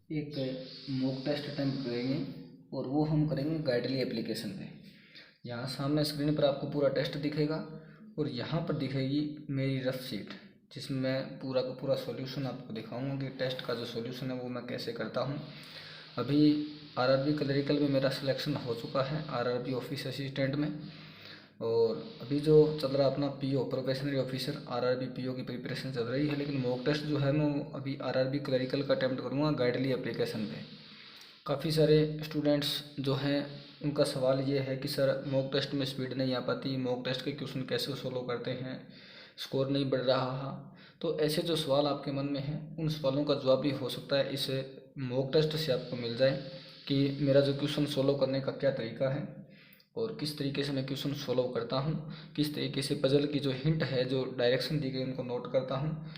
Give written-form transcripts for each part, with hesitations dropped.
एक mock test attempt करेंगे और वो हम करेंगे गाइडली एप्लीकेशन पे। यहाँ सामने स्क्रीन पर आपको पूरा टेस्ट दिखेगा और यहाँ पर दिखेगी मेरी रफ शीट, जिसमें मैं पूरा का पूरा सॉल्यूशन आपको दिखाऊंगा कि टेस्ट का जो सॉल्यूशन है वो मैं कैसे करता हूँ। अभी आरआरबी क्लरिकल में मेरा सिलेक्शन हो चुका है, आरआरबी ऑफिस असिस्टेंट में। और अभी जो चल रहा अपना PO probationary officer RRB PO की प्रिपरेशन चल रही है, लेकिन मॉक टेस्ट जो है मैं अभी आरआरबी क्लरिकल का अटैम्प्ट करूँगा गाइडली एप्लीकेशन पे। काफ़ी सारे स्टूडेंट्स जो हैं उनका सवाल ये है कि सर मॉक टेस्ट में स्पीड नहीं आ पाती, मॉक टेस्ट के क्वेश्चन कैसे सोल्व करते हैं, स्कोर नहीं बढ़ रहा। तो ऐसे जो सवाल आपके मन में हैं उन सवालों का जवाब भी हो सकता है इस मॉक टेस्ट से आपको मिल जाए कि मेरा जो क्वेश्चन सोल्व करने का क्या तरीका है और किस तरीके से मैं क्वेश्चन सोल्व करता हूँ, किस तरीके से पजल की जो हिंट है, जो डायरेक्शन दी गई उनको नोट करता हूँ।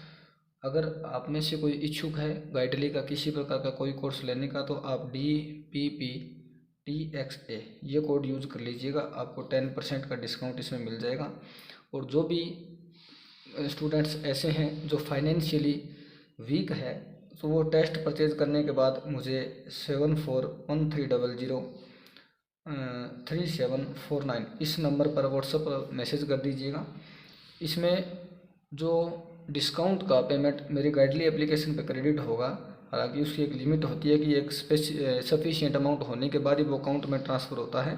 अगर आप में से कोई इच्छुक है गाइडली का किसी प्रकार का कोई कोर्स लेने का, तो आप DPPTXA ये कोड यूज कर लीजिएगा, आपको 10% का डिस्काउंट इसमें मिल जाएगा। और जो भी स्टूडेंट्स ऐसे हैं जो फाइनेंशियली वीक है, तो वो टेस्ट परचेज करने के बाद मुझे 7413003749 इस नंबर पर व्हाट्सएप पर मैसेज कर दीजिएगा। इसमें जो डिस्काउंट का पेमेंट मेरी गाइडली एप्लीकेशन पे क्रेडिट होगा, हालांकि उसकी एक लिमिट होती है कि एक सफिशिएंट अमाउंट होने के बाद ही वो अकाउंट में ट्रांसफ़र होता है।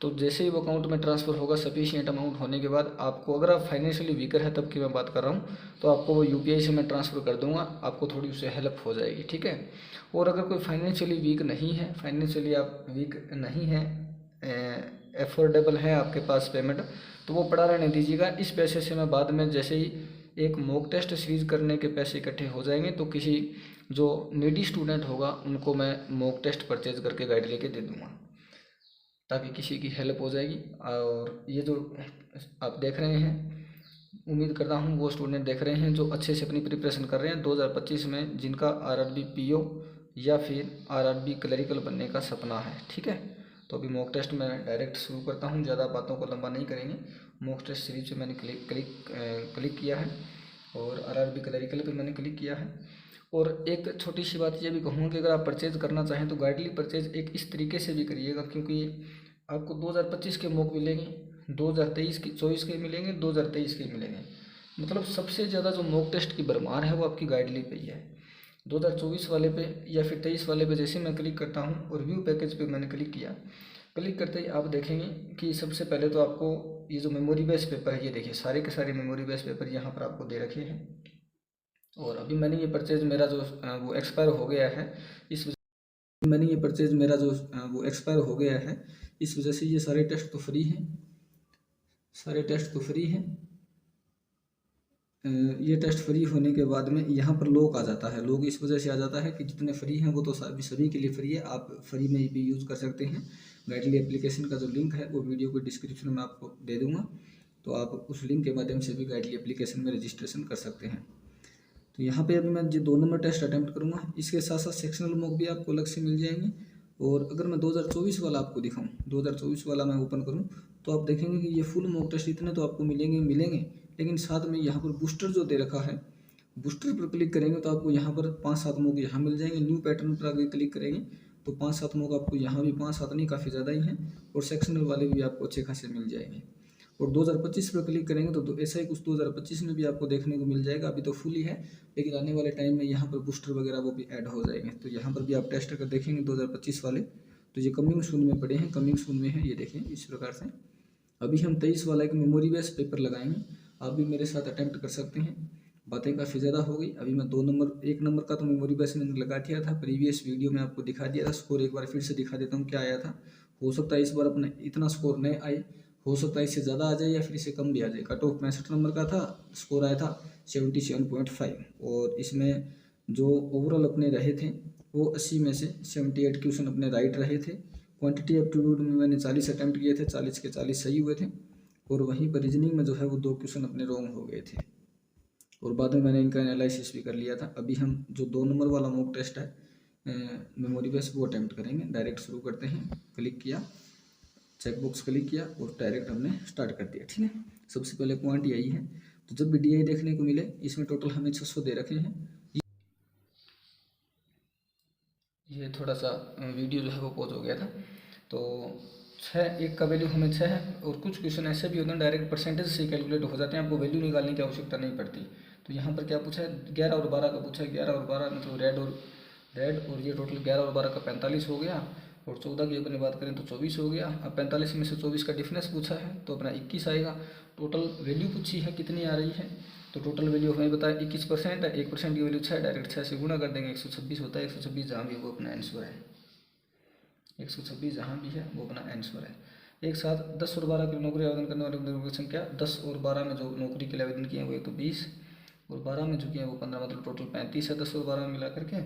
तो जैसे ही वो अकाउंट में ट्रांसफ़र होगा सफिशिएंट अमाउंट होने के बाद आपको, अगर आप फाइनेंशियली वीकर है तब की मैं बात कर रहा हूँ, तो आपको वो यूपीआई से मैं ट्रांसफ़र कर दूँगा, आपको थोड़ी उससे हेल्प हो जाएगी, ठीक है। और अगर कोई फाइनेंशियली वीक नहीं है, फाइनेंशियली आप वीक नहीं है, एफोर्डेबल है आपके पास पेमेंट, तो वो पड़ा रहने दीजिएगा। इस पैसे से मैं बाद में जैसे ही एक मॉक टेस्ट सीरीज करने के पैसे इकट्ठे हो जाएंगे तो किसी जो नीडी स्टूडेंट होगा उनको मैं मॉक टेस्ट परचेज करके गाइड लेके दे दूँगा, ताकि किसी की हेल्प हो जाएगी। और ये जो आप देख रहे हैं, उम्मीद करता हूँ वो स्टूडेंट देख रहे हैं जो अच्छे से अपनी प्रिपरेशन कर रहे हैं 2025 में, जिनका आरआरबी पीओ या फिर आरआरबी क्लरिकल बनने का सपना है, ठीक है। तो अभी मॉक टेस्ट में डायरेक्ट शुरू करता हूँ, ज़्यादा बातों को लंबा नहीं करेंगे। मॉक टेस्ट सीरीज पे मैंने क्लिक किया है और आरआरबी क्लरिकल पे मैंने क्लिक किया है। और एक छोटी सी बात ये भी कहूँगा कि अगर आप परचेज करना चाहें तो गाइडली परचेज एक इस तरीके से भी करिएगा, क्योंकि आपको 2025 के मॉक मिलेंगे, 2023 की 24 के मिलेंगे, 2023 के मिलेंगे। मतलब सबसे ज़्यादा जो मॉक टेस्ट की भरमार है वो आपकी गाइडली पे ही है। 2024 वाले पे या फिर 23 वाले पे जैसे मैं क्लिक करता हूँ और व्यू पैकेज पे मैंने क्लिक किया, क्लिक करते ही आप देखेंगे कि सबसे पहले तो आपको ये जो मेमोरी बेस्ड पेपर है, ये देखिए सारे के सारे मेमोरी बेस्ड पेपर यहाँ पर आपको दे रखे हैं। और अभी मैंने ये परचेज मेरा जो वो एक्सपायर हो गया है, इस मैंने ये परचेज मेरा जो वो एक्सपायर हो गया है, इस वजह से ये सारे टेस्ट तो फ्री हैं, सारे टेस्ट तो फ्री हैं। ये टेस्ट फ्री होने के बाद में यहाँ पर लॉक आ जाता है, लॉक इस वजह से आ जाता है कि जितने फ्री हैं वो तो सभी के लिए फ्री है, आप फ्री में भी यूज़ कर सकते हैं। गाइडली एप्लीकेशन का जो लिंक है वो वीडियो को डिस्क्रिप्शन में आपको दे दूँगा, तो आप उस लिंक के माध्यम से भी गाइडली एप्लीकेशन में रजिस्ट्रेशन कर सकते हैं। तो यहाँ पे अभी मैं जो 2 नंबर टेस्ट अटैम्प्ट करूँगा, इसके साथ साथ सेक्शनल मॉक भी आपको अलग से मिल जाएंगे। और अगर मैं 2024 वाला आपको दिखाऊँ, 2024 वाला मैं ओपन करूँ, तो आप देखेंगे कि ये फुल मॉक टेस्ट इतने तो आपको मिलेंगे, लेकिन साथ में यहाँ पर बूस्टर जो दे रखा है, बूस्टर पर क्लिक करेंगे तो आपको यहाँ पर 5-7 मॉक यहाँ मिल जाएंगे। न्यू पैटर्न पर अगर क्लिक करेंगे तो 5-7 मॉक आपको यहाँ भी, 5-7 नहीं काफ़ी ज़्यादा ही हैं, और सेक्शनल वाले भी आपको अच्छे खासे मिल जाएंगे। और 2025 पर क्लिक करेंगे तो ऐसा ही कुछ 2025 में भी आपको देखने को मिल जाएगा। अभी तो फुल ही है, लेकिन आने वाले टाइम में यहाँ पर बूस्टर वगैरह वो भी ऐड हो जाएंगे, तो यहाँ पर भी आप टेस्ट अगर देखेंगे 2025 वाले, तो ये कमिंग सून में पड़े हैं, कमिंग सून में है, ये देखें इस प्रकार से। अभी हम 23 वाला एक मेमोरी बेस्ड पेपर लगाएंगे, आप भी मेरे साथ अटैम्प्ट कर सकते हैं। बातें काफ़ी ज़्यादा हो गई, अभी मैं 1 नंबर का तो मेमोरी बेस्ड मैंने लगा दिया था, प्रीवियस वीडियो में आपको दिखा दिया था। स्कोर एक बार फिर से दिखा देता हूँ क्या आया था। हो सकता है इस बार अपने इतना स्कोर नहीं आए, हो सकता है इससे ज़्यादा आ जाए या फिर इससे कम भी आ जाए। कट ऑफ 65 नंबर का था, स्कोर आया था 77.5, और इसमें जो ओवरऑल अपने रहे थे वो 80 में से 78 क्वेश्चन अपने राइट रहे थे। क्वांटिटी एप्टीट्यूड में मैंने 40 अटैम्प्ट किए थे, 40 के 40 सही हुए थे, और वहीं पर रीजनिंग में जो है वो 2 क्वेश्चन अपने रॉन्ग हो गए थे, और बाद में मैंने इनका एनालिसिस भी कर लिया था। अभी हम जो 2 नंबर वाला मॉक टेस्ट है मेमोरी बेस, वो अटैम्प्ट करेंगे। डायरेक्ट शुरू करते हैं, क्लिक किया, चेकबॉक्स क्लिक किया और डायरेक्ट हमने स्टार्ट कर दिया, ठीक है। सबसे पहले पॉइंट यही है, तो जब भी DI देखने को मिले, इसमें टोटल हमें 600 दे रखे हैं। ये थोड़ा सा वीडियो जो है वो पॉज हो गया था। तो 6 एक का वैल्यू हमें 6 है, और कुछ क्वेश्चन ऐसे भी होते हैं डायरेक्ट परसेंटेज से कैलकुलेट हो जाते हैं, आपको वैल्यू निकालने की आवश्यकता नहीं पड़ती। तो यहाँ पर क्या पूछा है, 11 और 12 का पूछा है। 11 और 12 मतलब रेड और ये टोटल 11 और 12 का 45 हो गया, और 14 की अपनी बात करें तो 24 हो गया। अब 45 में से 24 का डिफरेंस पूछा है तो अपना 21 आएगा। टोटल वैल्यू पूछी है कितनी आ रही है, तो टोटल वैल्यू हमें बताया 21% है। 1% की वैल्यू 6, डायरेक्ट 6 से गुणा कर देंगे, 126 होता है। 126 जहाँ भी वो अपना आंसर है, 126 जहाँ भी है वो अपना आंसर है। एक साथ 10 और 12 के लिए नौकरी आवेदन करने वाले उम्मीदवारों की संख्या 10 और 12 में जो नौकरी के लिए आवेदन किए हैं वो एक तो 20 और 12 में जो किए हैं वो 15, मतलब टोटल 35 है 10 और 12 में मिला करके।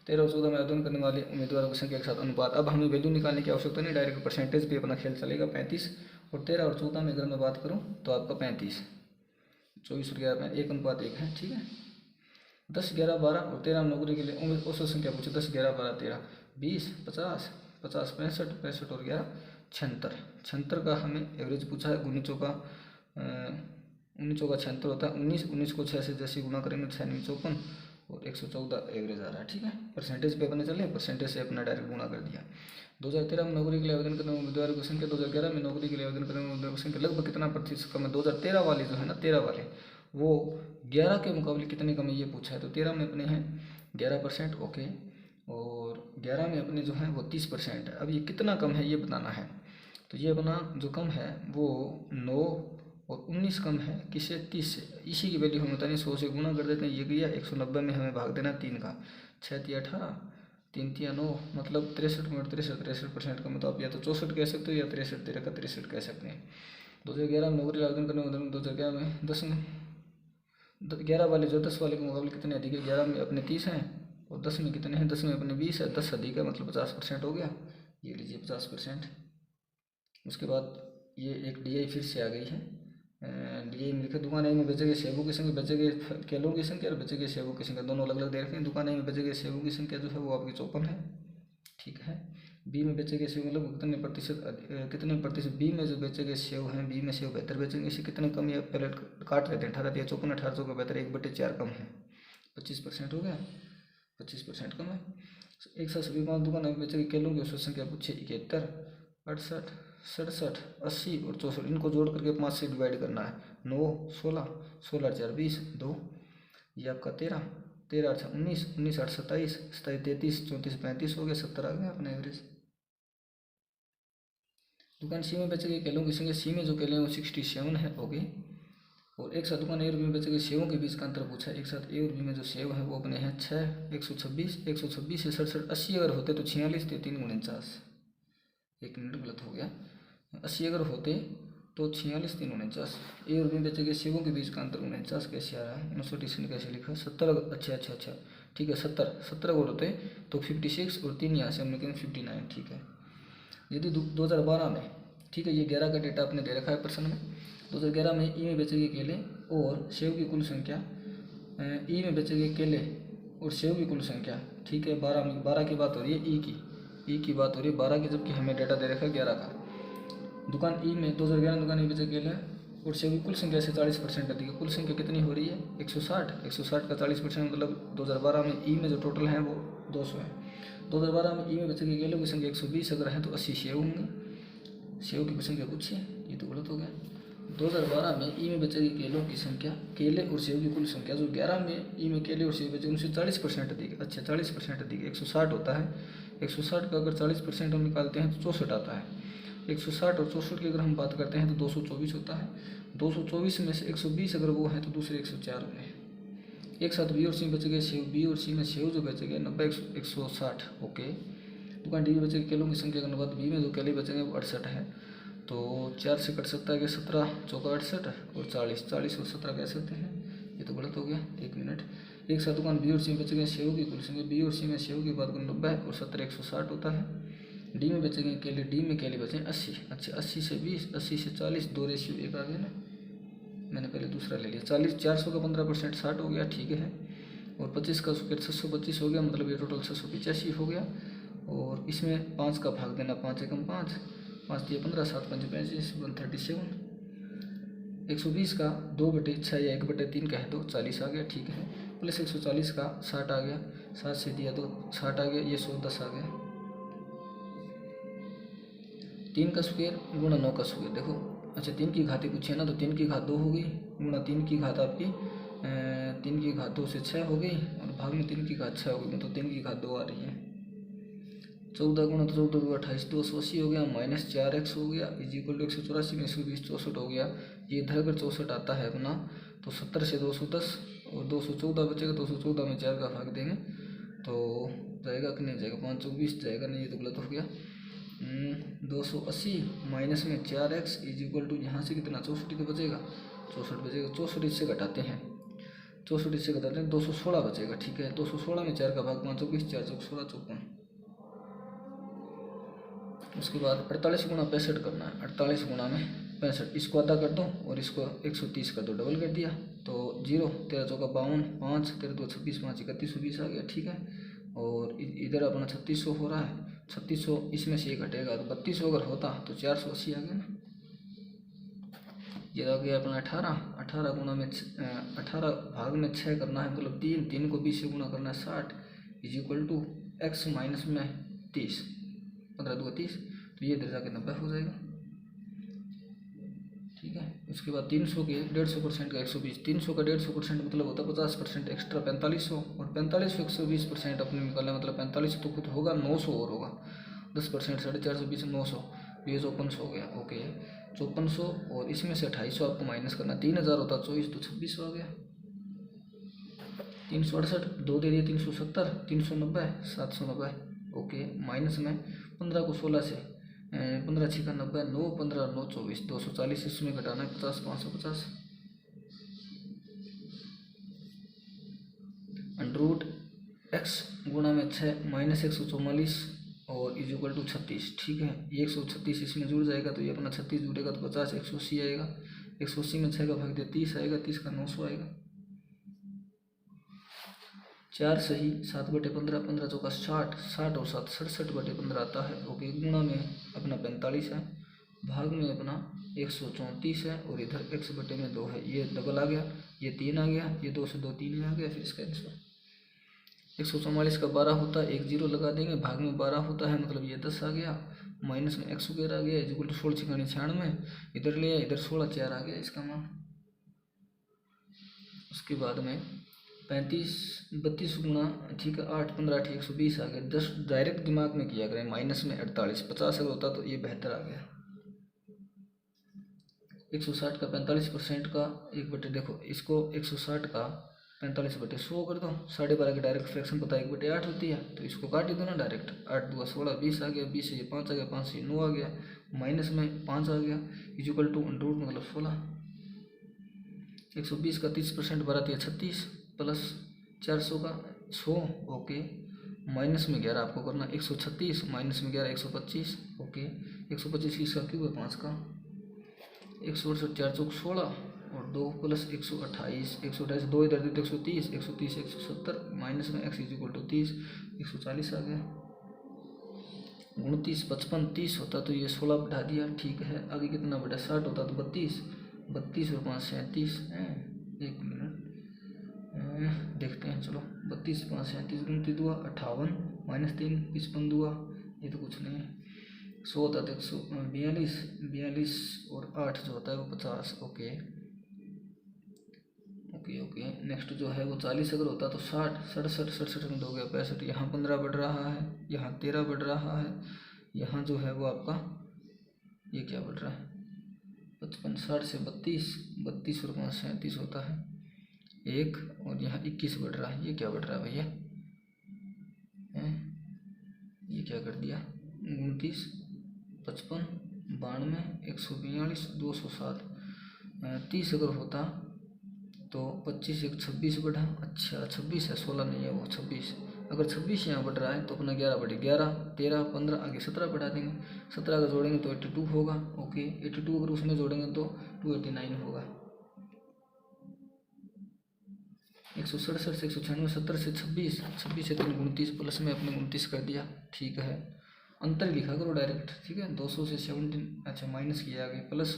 13 और 14 में आवेदन करने वाले उम्मीदवारों की संख्या के साथ अनुपात। अब हमें वैल्यू निकालने की आवश्यकता नहीं, डायरेक्ट परसेंटेज पे अपना खेल चलेगा। 35 और 13 और 14 में अगर मैं बात करूँ तो आपका 35, 24 और 11 में 1:1 है, ठीक है। 10, 11, 12 और 13 नौकरी के लिए औसत संख्या पूछे, 10, 11, 12, 13, 20, 50, 50, 65, 65 और 11, 76। 76 का हमें एवरेज पूछा है। 19 का 76 होता है। 19 को 6 से जैसे गुणा करेंगे 6 9 54 और 114 एवरेज आ रहा है, ठीक है। परसेंटेज पे अपने चले, परसेंटेज से अपना डायरेक्ट गुणा कर दिया। 2013 में नौकरी के लिए आवेदन करने वाले उम्मीदवारों की संख्या, 2011 में नौकरी के लिए आवेदन करने वाले उम्मीदवारों की संख्या लगभग कितना प्रतिशत कम है। 2013 वाले जो है ना, 13 वाले वो 11 के मुकाबले कितने कम है ये पूछा है। तो 13 में अपने हैं 11%, ओके, और 11 में अपने जो है वो 30% है। अब ये कितना कम है ये बताना है। तो ये अपना जो कम है वो 9 और 19 कम है किससे, 30 से। इसी की वैल्यू हम बताएं 100 से गुणा कर देते हैं, ये गया 190 में हमें भाग देना 3 का। 6 तिया 18, 3 तिया 9, मतलब 63% का, मतलब आप या तो 64 कह सकते हो या 63, 13 का 63 कह सकते हैं। 2011 में नौकरी आवेदन करने वाले 2011 में 10 में 11 वाले जो 10 वाले के मुकाबले कितने अधिक है। 11 में अपने 30 हैं और 10 में कितने हैं, 10 में अपने 20 है। 10 अधिक है मतलब 50% हो गया, ये लीजिए 50%। उसके बाद ये एक DI फिर से आ गई है। DI में लिखा, दुकान A में बेचे गए सेबों की संख्या, बेचे गए केलों की संख्या और बेचे गए सेबों की संख्या दोनों अलग अलग दे रखे हैं। दुकान A में बेचे गए सेबों की संख्या जो है वो आपकी 54 है, ठीक है। B में बेचे गए सेब मतलब कितने प्रतिशत B में जो बेचे गए सेब हैं, B में सेब बेहतर बेचेंगे। इसे कितने कम या पहले काट लेते हैं, 18 दिया 54, 18 का बेहतर 1/4 कम है, 25% हो गया, 25% कम है। एक साथ सभी 5 दुकान में बेचे गए केलों की औसत संख्या पूछे 71, 68, 67, 80 और 64, इनको जोड़ करके 5 से डिवाइड करना है। 9, 16, 16 4 20, 2, ये आपका 13, 13 8 19, 19 8 27, 27 33, 34 35 हो गया, 70 आ गया अपना एवरेज। दुकान C में बेचे गए केलों की संख्या, C में जो केले हैं वो 67 है, ओके। और एक साथ दुकान A और B में बेचे गए सेबों के बीच का अंतर पूछा है। एक साथ A और B में जो सेब है वो अपने हैं 6, 126, 126 से 67, 80 अगर होते तो 46 थे, 3 × 49, 1 मिनट गलत हो गया। 80 अगर होते तो 46, 3 × 49। A और B में बेचे गए सेबों के बीच का अंतर 49 कैसे आ रहा है, 930 कैसे लिखा, 70, अच्छा ठीक है, 70 अगर होते तो 56 और 3 यहाँ से हमने कहें 59, ठीक है। यदि 2012 में, ठीक है, ये 11 का डेटा आपने दे रखा है प्रश्न में। 2011 में E में बेचे गए केले और सेब की कुल संख्या, E में बेचे गए केले और सेब की कुल संख्या, ठीक है, 12 की बात हो रही है, E की बात हो रही है 12 की, जबकि हमें डेटा दे रखा है 11 का। दुकान E में 2011 दुकान E बेचे केले और सेब की कुल संख्या से 40% अधिक है। कुल संख्या कितनी हो रही है, 160 का 40% मतलब 2012 में E में जो टोटल है वो 200 है। 2012 में E में बेचे गए केलों की संख्या 120 अगर है तो 80 सेब होंगे। सेब की संख्या पूछिए, ये तो गलत हो गया। 2012 में ई में बेचे गए केलों की संख्या, केले और सेब की कुल संख्या जो 11 में ई में केले और सेब बेचे उनसे 40% अधिक है। अच्छा 40% अधिक है, 160 होता है। 160 का अगर 40% हम निकालते हैं तो 64 आता है। 160 और 64 की अगर हम बात करते हैं तो 224 होता है। 224 में से 120 अगर वो है तो दूसरे 104 होंगे। एक साथ बी और सी बेचे गए सेब, बी और सी में सेब जो बेचे गए 90, 160, ओके। दुकान डी में बेचे गए केलों की संख्या का अनुपात, बी में जो केले बेचेंगे वो 68 है। तो 4 से कट सकता है कि 17 चौका 68 और 40 और 17 कह सकते हैं, ये तो गलत हो गया, 1 मिनट। एक साथ दुकान बी और सी में बेचे गए सेब की कुल संख्या, बी और सी में सेब की बात करें 90 और 70 160 होता है। डी में बेचेंगे केले, डी में केले बेचें 80, अच्छा 80 से 20, 80 से 40, 2 रेशियो 1 आ गया ना, मैंने पहले दूसरा ले लिया। 40, 400 का 15% 60 हो गया, ठीक है। और 25 का स्क्वायर 625 हो गया, मतलब ये टोटल 685 हो गया। और इसमें 5 का भाग देना, 5 एकम 5, 5 दिए 15, 7 पंच 35, 137। 120 का 2/6 या 1/3 कहे तो 40 आ गया, ठीक है। प्लस 140 का 60 आ गया, 7 से दिया तो 60 आ गया, ये 110 आ गया। 3 का स्क्वायर गुणा 9 का स्क्वायर, देखो अच्छा 3 की घातें पूछी है ना, तो 3 की घात 2 हो गई गुणा 3 की घात आपकी 3 की घात 2 से 6 हो गई, और भाग में 3 की घात 6 हो गई, मतलब 3 की घात 2 आ रही है। 14 गुणा 14 2 28, 280 हो गया, माइनस 4x हो गया, इज इक्वल टू 184 में 120 64 हो गया। ये इधर अगर 64 आता है अपना तो 70 से 210 और 214 बचेगा, 214 में 4 का भाग देंगे तो जाएगा कि नहीं जाएगा, 5 24 जाएगा, नहीं ये तो गलत हो गया। 280 माइनस में 4x इज इक्वल टू यहाँ से कितना 64 तो बचेगा, 64 बचेगा, 64 इससे घटाते हैं, 64 इससे घटाते हैं 216 बचेगा, ठीक है। 216 में 4 का भाग 5 24 4 16 54। उसके बाद 48 गुणा 65 करना है, 48 गुणा में 65, इसको आधा कर दो और इसको 130 कर दो, डबल कर दिया तो 0, 13 चौका 52, 5 13 2 26, 5 3120 आ गया, ठीक है। और इधर अपना 3600 हो रहा है, 3600 इसमें से ये घटेगा तो 3200 अगर होता तो 480 आ गया ना। ये आ गया अपना 18 गुणा में 18 भाग में 6 करना है, मतलब 3 को 20 से गुणा करना है 60 is equal to x minus में 30, 15 2 30, तो ये इधर जाके 90 हो जाएगा, ठीक है। उसके बाद 300 के 150% का 120, 300 का 150% मतलब होता है 50% एक्स्ट्रा 4500, और 4500 120% अपने निकाला मतलब 4500 तो खुद होगा, 900 और होगा 10%, 450 900, ये 5400 हो गया, ओके 5400, और इसमें से 2800 आपको माइनस करना, 3000 होता 24 तो 2600 आ गया। 368 2 दे दिए 370, 390 790, ओके। माइनस में 15 को 16 से 15 6 का 90, 9 15 9 24 240, इसमें घटाना है 50 550, अंडरूट x गुणा में 6 माइनस 144 और इज इक्वल टू 36, ठीक है। ये 136 इसमें जुड़ जाएगा तो ये अपना 36 जुड़ेगा तो 50 180 आएगा, 180 में 6 का भाग दिया 30 आएगा, 30 का 900 आएगा, 4 सही 7/15, 15 चौका 60, 60 और 7 67/15 आता है, ओके। गुणा में अपना 45 है, भाग में अपना 134 है, और इधर x/2 है, ये डबल आ गया, ये 3 आ गया, ये 2 से 2 3 में आ गया, फिर इसका आंसर 144 का 12 होता है, 1 0 लगा देंगे, भाग में 12 होता है मतलब ये 10 आ गया, माइनस में x वगैरह आ गया इज इक्वल टू 16 6 96, इधर लिया इधर 16 4 आ गया इसका मान। उसके बाद में 35 32 गुणा, ठीक है 8 15 8 120 आ गया, 10 डायरेक्ट दिमाग में किया करें, माइनस में 48 50 अगर होता तो ये बेहतर आ गया। 160 का 45% का 1/, देखो इसको 160 का 45/100 कर दो, 12.5 की डायरेक्ट फ्रैक्शन पता है 1/8 होती है, तो इसको काट ही दो ना डायरेक्ट, 8 2 16 20 आ गया, 20 से ये 5 आ गया, 5 से 9 आ गया, माइनस में 5 आ गया इज इक्वल टू अंडर मतलब 16। 120 का 30% बढ़ाती है 36 प्लस 400 का 100, ओके। माइनस में 11 आपको करना, 136 माइनस में 11 125, ओके। 125 इसका क्यूब है 5 का, 168 4 चौक 16 और 2 प्लस 128 128 2 इधर देते 130 130 170, माइनस में x इज इक्वल टू 30 140 आ गया। 29 55 30 होता तो ये 16 बढ़ा दिया, ठीक है। आगे कितना बढ़ा 60 होता तो 32 32 और 5 37 है, 1 मिनट देखते हैं, चलो 32 5 37 29 दुआ 58 माइनस 3 55 दुआ, ये तो कुछ नहीं है, 100 होता तो 142 42 और 8 जो होता है वो 50, ओके ओके ओके। नेक्स्ट जो है वो 40 अगर होता तो 60 67 67 में 2 गया 65, यहाँ 15 बढ़ रहा है, यहाँ 13 बढ़ रहा है, यहाँ जो है वो आपका ये क्या बढ़ रहा है 55 60 से 32 32 और 5 37 होता है 1, और यहाँ 21 बढ़ रहा है, ये क्या बढ़ रहा है भैया, ये क्या कर दिया 29 55 92 142 207, 30 अगर होता तो 25 1 26 बढ़ा, अच्छा 26 है 16 नहीं है वो 26, अगर 26 यहाँ बढ़ रहा है तो अपना 11 बढ़े 11 13 15 आगे 17 बढ़ा देंगे, 17 अगर जोड़ेंगे तो 82 होगा, ओके। 82 अगर उसमें जोड़ेंगे तो 289 होगा। 167 से 196 70 से 26 26 से 3 29 प्लस में अपने 29 कर दिया, ठीक है। अंतर लिखा करो डायरेक्ट, ठीक है। 200 से 17 अच्छा माइनस किया आगे प्लस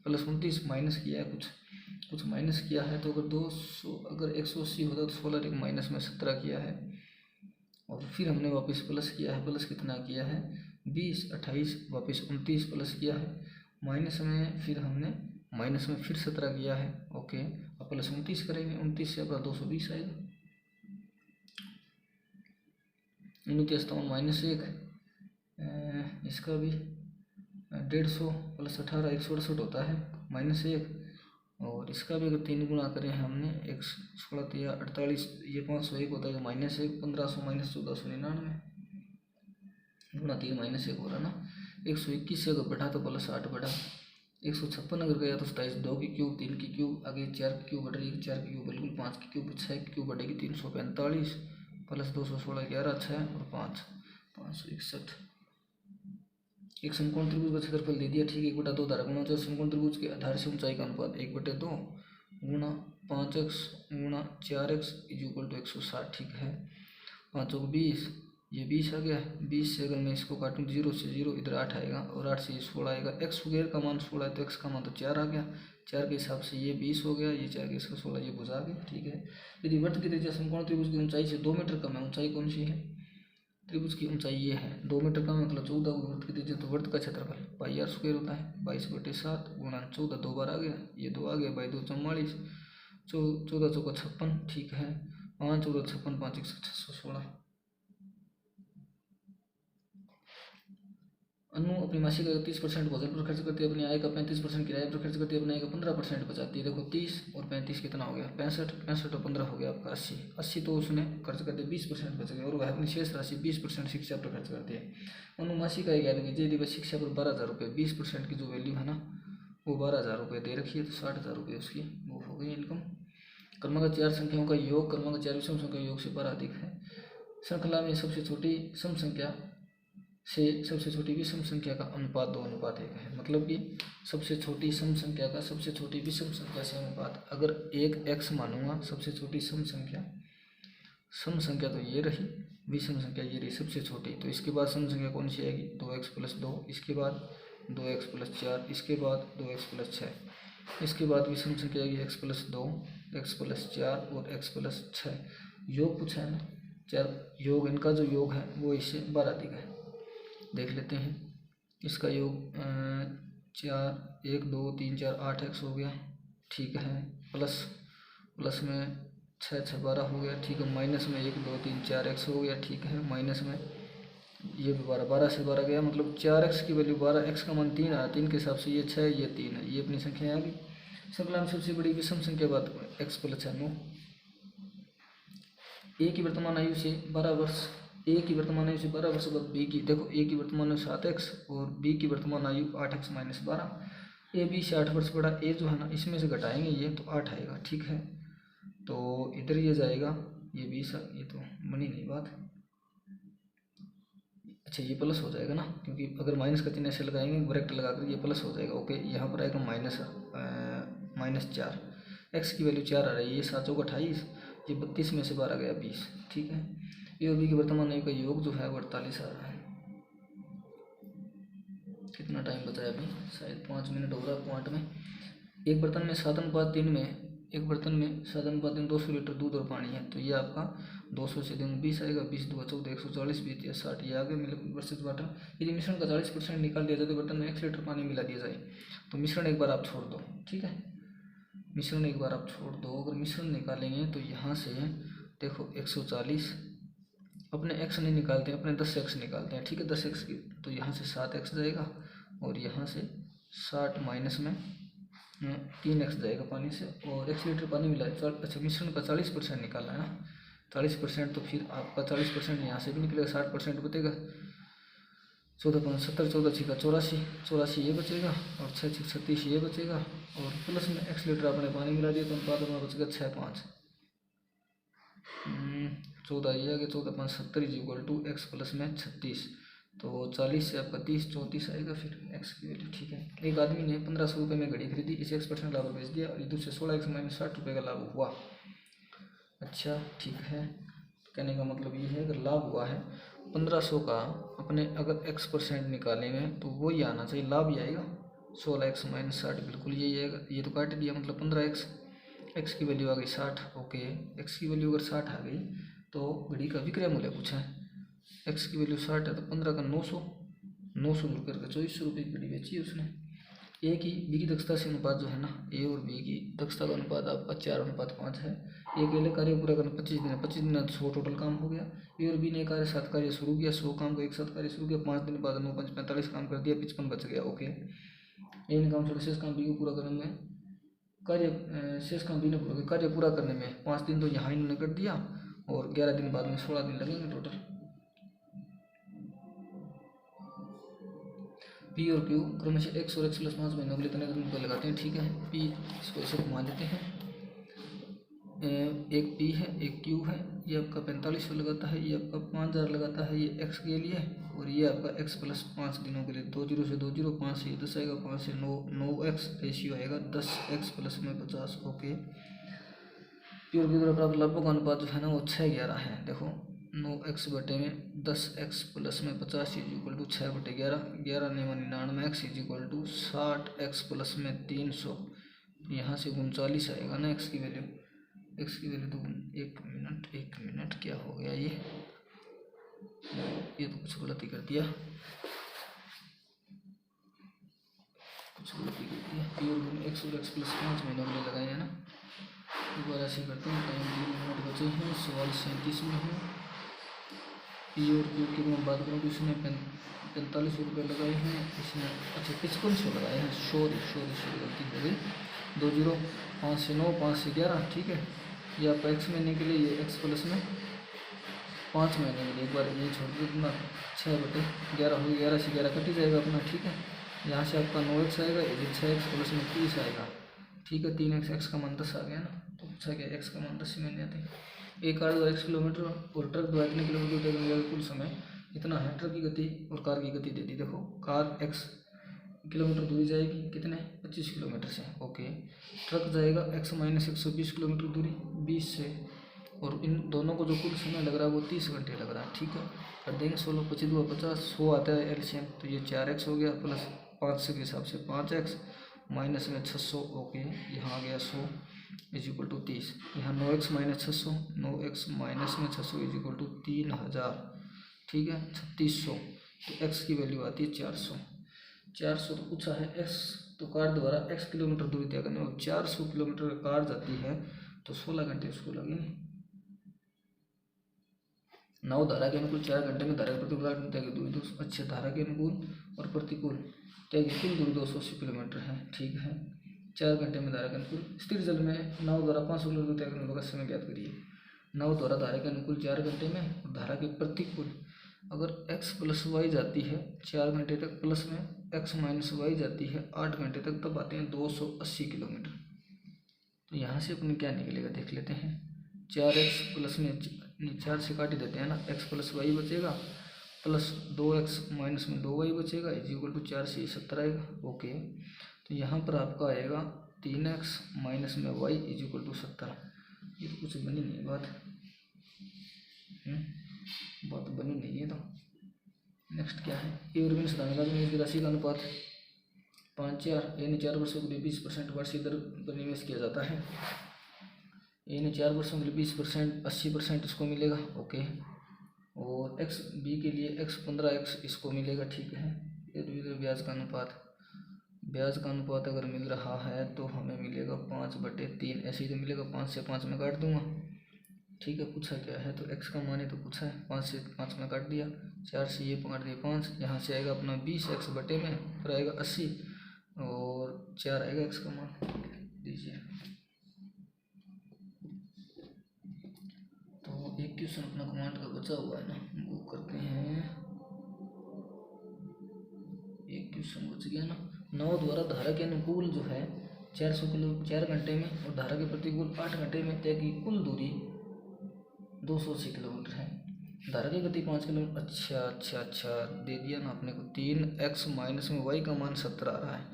29 माइनस किया है कुछ, कुछ माइनस किया है, तो अगर 200 अगर 180 होता तो 16 एक माइनस में 17 किया है, और फिर हमने वापस प्लस किया है। प्लस कितना किया है? 20, 28, वापस 29 प्लस किया है। माइनस में फिर हमने माइनस में फिर 17 किया है। ओके, अब प्लस 29 करेंगे, 29 से अपना 220 आएगा। 29 -1, इसका भी 150 प्लस 18 168 होता है -1, और इसका भी अगर 3 गुना करें हमने 116 या 48, ये 501 होता है, -1 1500 -1499 गुना 3 -1 हो रहा ना। 121 से अगर बढ़ा तो प्लस 8 बढ़ा, 156 अगर गया तो 27, 2 की क्यूब 3 की क्यूब, आगे 4 की क्यूब बढ़ रही है, 4 की क्यूब बिल्कुल, 5 की क्यूब 6 की क्यूब बढ़ेगी 345 प्लस 216 11 6 और 5 561। एक समकोण त्रिभुज का क्षेत्रफल दे दिया, ठीक है। 1/2 धारा गुणा जो समकोण त्रिभुज के आधार से ऊंचाई का अनुपात 1/2 गुणा 5x गुणा 4x इक्वल टू 160, ठीक है। 5 को 20, ये 20 आ गया। 20 से अगर मैं इसको काटूँ 0 से 0, इधर 8 आएगा, और 8 से ये 16 आएगा। एक्स स्क्वायर का मान 16 है तो एक्स का मान तो 4 आ गया। 4 के हिसाब से ये 20 हो गया, ये 4 के इसका 16, ये भुजा आ गया, ठीक है। यदि वृत्त की त्रिज्या समकोण त्रिभुज की ऊंचाई से 2 मीटर कम है, ऊंचाई कौन सी है? त्रिभुज की ऊंचाई ये है, 2 मीटर का मतलब 14, वृत्त की त्रिज्या, तो वृत्त का क्षेत्रफल पाई आर स्क्वायर होता है। 22/7 गुणा 14, 2 बार आ गया, ये 2 आ गया, बाई 2 44, 14 चौका 56, ठीक है। 5 14 56, 5 1 616। अनु अपनी मासिक का 30% भोजन पर खर्च करती है, अपनी आय का 35% किराए पर खर्च करती है, अपनी आय का 15% बचाती है। देखो 30 और 35 कितना हो गया? 65, 65 और 15 हो गया आपका 80। 80 तो उसने खर्च कर दिया, 20% बच गया, और वह अपनी शेष राशि 20% शिक्षा पर खर्च करती है। अनु मासिक आय ज्ञात कीजिए, यदि वह शिक्षा पर 12,000 रुपये, 20% की जो वैल्यू है ना वो 12,000 रुपये दे रखी है, तो 60,000 रुपये उसकी वो हो गई इनकम। क्रमांक 4 संख्याओं का योग क्रमांक 4 विषम संख्या योग से 12 अधिक है। श्रृंखला में सबसे छोटी सम संख्या से सबसे छोटी विषम संख्या का अनुपात 2:1 है। मतलब कि सबसे छोटी सम संख्या का सबसे छोटी विषम संख्या से अनुपात, अगर एक x मानूंगा सबसे छोटी सम संख्या तो ये रही, विषम संख्या ये रही सबसे छोटी, तो इसके बाद सम संख्या कौन सी आएगी? 2x + 2, इसके बाद 2x + 4, इसके बाद 2x + 6, इसके बाद विषम संख्या आएगी x + 2, x + 4 और x + 6। योग पूछा है ना, 4 योग, इनका जो योग है वो इससे 12 अधिक है। देख लेते हैं इसका योग 4 1 2 3 4 8x हो गया, ठीक है। प्लस में 6 6 12 हो गया, ठीक है। माइनस में 1 2 3 4x हो गया, ठीक है। माइनस में ये भी 12 से 12 गया, मतलब 4x की वैल्यू 12, x का मान 3 आया, 3 के हिसाब से ये 6 ये 3 है, ये अपनी संख्या आ गई। श्रृंखला में सबसे बड़ी विषम संख्या बात x + 6 9। ए की वर्तमान आयु से 12 वर्ष, ए की वर्तमान आयु से 12 वर्ष बाद बी की, देखो ए की वर्तमान आयु 7x और बी की वर्तमान आयु 8x - 12। ए बी से 8 वर्ष बड़ा, ए जो है ना इसमें से घटाएंगे ये तो 8 आएगा, ठीक है। तो इधर ये जाएगा, ये 20, ये तो बनी नहीं बात। अच्छा ये प्लस हो जाएगा ना, क्योंकि अगर माइनस का चिन्ह ऐसे लगाएंगे ब्रैकेट लगाकर, ये प्लस हो जाएगा। ओके, यहाँ पर आएगा -4, एक्स की वैल्यू 4 आ रही है, ये 7 चौका 28, ये 32 में से 12 गया 20, ठीक है। ए और बी की वर्तमान आयु का योग जो है वो 48 आ रहा है। कितना टाइम बचा है अभी? शायद 5 मिनट हो रहा है पॉइंट में। एक बर्तन में 7:3 में 200 लीटर दूध और पानी है, तो ये आपका 200 से 20 आएगा, 20 2 14 140 20 या 60, ये आगे मिल्क वर्सेस वाटर। यदि मिश्रण का 40% निकाल दिया जाए तो बर्तन में 1 लीटर पानी मिला दिया जाए, तो मिश्रण एक बार आप छोड़ दो, ठीक है। मिश्रण एक बार आप छोड़ दो, अगर मिश्रण निकालेंगे तो यहाँ से देखो 140, अपने x नहीं निकालते हैं, अपने 10x निकालते हैं, ठीक है। 10x की तो यहाँ से 7x जाएगा, और यहाँ से 60 माइनस में 3x जाएगा पानी से, और 1 लीटर पानी मिला है। अच्छा मिश्रण का 40% निकालना है ना, 40%, तो फिर आपका 40% यहाँ से भी निकलेगा, 60% बचेगा। 14 5 70, 14 6 84, 84 ये बचेगा, और 6 6 36 ये बचेगा, और प्लस में 1 लीटर आपने पानी मिला दिया, तो अनुपात में बचेगा 6 5 14 ये आ गया, 14 5 70 इक्वल टू x प्लस में 36, तो 40 से आपका 30 34 आएगा फिर x की वैल्यू, ठीक है। एक आदमी ने 1500 रुपये में घड़ी खरीदी, इसे 1% लाभ बेच दिया, और दूसरे 16x - 60 रुपये का लाभ हुआ। अच्छा ठीक है, कहने का मतलब ये है अगर लाभ हुआ है 1500 का, अपने अगर x% निकालेंगे तो वही आना चाहिए, लाभ ही आएगा। 16x माइनस 60 बिल्कुल यही आएगा, ये तो काट दिया मतलब 15x। x की वैल्यू आ गई 60। ओके, x की वैल्यू अगर 60 आ गई तो घड़ी का विक्रय मूल्य पूछा है। x की वैल्यू 60 है तो 15 का 900 दूर करके 2400 रुपये की घड़ी बेची है उसने। ए की बी की दक्षता से अनुपात जो है ना, ए और बी की दक्षता का अनुपात आपका 4:5 है। ए के लिए कार्य पूरा करना 25 दिन है, 25 दिन 100 टोटल काम हो गया। ए और बी ने कार्य 7 कार्य शुरू किया, 100 काम को एक साथ कार्य शुरू किया, 5 दिन बाद 9 5 45 काम कर दिया, 55 बच गया। ओके, ए ने काम छोड़ा, शेष काम बी को पूरा करने में शेष काम बी ने कार्य पूरा करने में 5 दिन तो यहाँ इन्होंने कर दिया, और 11 दिन बाद में 16 दिन लगेंगे टोटल। पी और क्यू क्रमशः x और x प्लस 5 महीनों के लिए कितने दिन लगाते हैं, ठीक है। पी इसको ऐसे घुमा लेते हैं, एक पी है एक क्यू है, ये आपका 4500 लगाता है, ये आपका 5000 लगाता है, ये x के लिए, और ये आपका x प्लस 5 दिनों के लिए 2 0 से 2 0, 5 से 10 आएगा, 5 से 9x रेशियो आएगा 10x प्लस में 50। ओके, पी और क्यू द्वारा प्राप्त लाभों का अनुपात जो है ना वो 6:11 है। देखो 9x बटे में 10x प्लस में 50 is equal to 6/11, 11 9 99x is equal to 60x plus में 300। यहाँ से 39 आएगा ना x की वैल्यू। x की वैल्यू तो एक मिनट क्या हो गया, ये तो कुछ गलती कर दिया, पी और क्यू x और x प्लस 5 महीनों के लिए लगाए हैं ना। एक बार ऐसे करते हैं, टाइम 3 मिनट बचे हैं, सवाल 37 में है। पी और क्यू की मैं बात करूँ तो इसने 45 रुपये लगाए हैं, इसने अच्छा 5500 लगाए हैं, सॉरी गलती हो गई, 2 0, 5 से 9, 5 से 11, ठीक है। ये आपका x महीने के लिए, ये x प्लस में 5 महीने के लिए, एक बार ये छोड़ दो अपना 6/11 हो गया, 11 से 11 कट ही जाएगा अपना, ठीक है। यहाँ से आपका 9x आएगा, ये 6x प्लस में 30 आएगा, ठीक है। 3x, x का मान 10 आ गया ना, तो पूछा गया x का मान 10 ही मिल जाते हैं। एक कार द्वारा 1 किलोमीटर और ट्रक द्वारा इतने किलोमीटर तय करने का कुल समय इतना है। ट्रक की गति और कार की गति दे दी, देखो कार x किलोमीटर दूरी जाएगी कितने 25 किलोमीटर से। ओके, ट्रक जाएगा x माइनस 120 किलोमीटर दूरी 20 से, और इन दोनों को जो कुल समय लग रहा है वो 30 घंटे लग रहा है, ठीक है। कर देंगे 16 25 2 50, 100 आता है एलसीएम, तो ये 4x हो गया प्लस 500 के हिसाब से 5x माइनस में 600। ओके, यहाँ आ गया 100 इज इक्वल टू 30, यहाँ 9x माइनस 600, 9x माइनस में 600 इज इक्वल टू 3000, ठीक है 3600। तो x की वैल्यू आती है 400 तो पूछा है x, तो कार द्वारा x किलोमीटर दूरी तय करने में 400 किलोमीटर कार जाती है तो 16 घंटे उसको लगेंगे। नौ धारा के अनुकूल 4 घंटे में धारा के प्रतिकूल तय की दूरी 200, अच्छे धारा के अनुकूल और प्रतिकूल तय की कुल दूरी 280 किलोमीटर है, ठीक है। 4 घंटे में धारा के अनुकूल स्थिर जल में नाव द्वारा 500 किलोमीटर तय करने का समय ज्ञात करिए। नाव द्वारा धारा के अनुकूल 4 घंटे में और धारा के प्रतिकूल अगर x प्लस वाई जाती है 4 घंटे तक, प्लस में x माइनस वाई जाती है 8 घंटे तक, तब आते हैं 280 किलोमीटर। तो यहाँ से अपने क्या निकलेगा देख लेते हैं। 4x प्लस में 4 से काट ही देते हैं ना, x प्लस वाई बचेगा प्लस 2x माइनस में 2y बचेगा इज इक्वल टू 4 से 70 आएगा। ओके, तो यहाँ पर आपका आएगा 3x माइनस में y इज इक्वल टू 70। ये तो कुछ बनी नहीं बात, बात बनी नहीं है। तो नेक्स्ट क्या है, ए और बी सदानुपात में निवेश राशि का अनुपात 5-4, यानी 4 वर्षों के लिए 20% वार्षिक दर पर निवेश किया जाता है। ए ने 4 वर्षों के लिए 20% 80% इसको मिलेगा। ओके, और एक्स बी के लिए x 15x इसको मिलेगा, ठीक है। ये ब्याज का अनुपात अगर मिल रहा है तो हमें मिलेगा 5/3, ऐसे ही तो मिलेगा, 5 से 5 में काट दूंगा, ठीक है। पूछा क्या है तो x का मान ही तो पूछा है, 5 से 5 में काट दिया, 4 से ये काट दिया 5, यहाँ से आएगा अपना 20x बटे में फिर आएगा 80 और 4 आएगा x का मान दीजिए। तो एक क्वेश्चन अपना कमांड का बचा हुआ है ना, वो करते हैं। एक क्वेश्चन बच गया ना, नाव द्वारा धारा के अनुकूल जो है 400 किलो 4 घंटे में और धारा के प्रतिकूल 8 घंटे में तय की कुल दूरी 280 किलोमीटर है। धारा की गति 5 किलोमीटर, अच्छा दे दिया ना अपने को। 3x माइनस में y का मान 70 आ रहा है,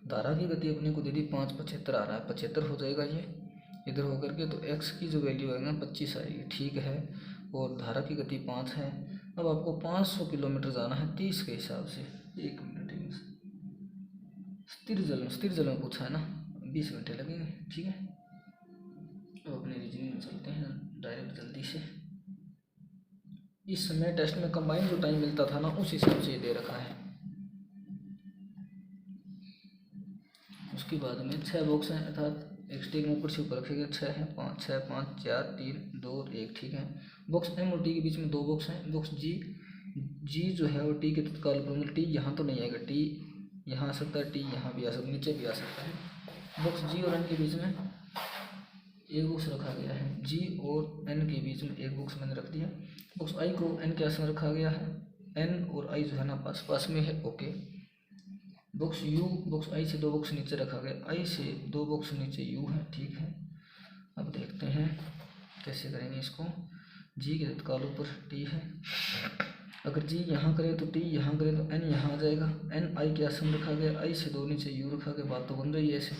धारा की गति अपने को दे दी 5/75 आ रहा है, 75 हो जाएगा ये इधर होकर के, तो x की जो वैल्यू आएगी ना 25 आएगी, ठीक है। और धारा की गति 5 है। अब आपको 500 किलोमीटर जाना है 30 के हिसाब से, 1 मिनट स्थिर जल में पूछा है ना, 20 घंटे लगेंगे। ठीक है, अब अपने रीजनिंग में चलते हैं डायरेक्ट जल्दी से। इस समय टेस्ट में कंबाइन जो टाइम मिलता था ना, उस हिसाब से दे रखा है। उसके बाद में 6 बॉक्स हैं, अर्थात एक स्टेक में ऊपर से ऊपर रखे गए 6 हैं, 5 6 5 4 3 2 1। ठीक है, बॉक्स एम और टी के बीच में 2 बॉक्स हैं। बॉक्स जी जो है वो टी के तत्काल ऊपर, टी यहाँ तो नहीं आएगा, टी यहाँ आ सकता है, टी यहाँ भी आ सकता है, नीचे भी आ सकता है। बॉक्स जी और एन के बीच में एक बॉक्स रखा गया है, जी और एन के बीच में एक बॉक्स मैंने रख दिया। बॉक्स आई को एन के आस में रखा गया है, एन और आई जो है ना पास पास में है। Okay, box you, box I से 2 बॉक्स नीचे रखा गया, आई से 2 बॉक्स नीचे यू है। ठीक है, अब देखते हैं कैसे करेंगे इसको। जी के तत्काल ऊपर टी है, अगर जी यहाँ करें तो टी यहाँ करें तो एन यहाँ आ जाएगा, एन आई के आसन रखा गया, आई से 2 नीचे यू रखा गया। बात तो बन रही है ऐसे,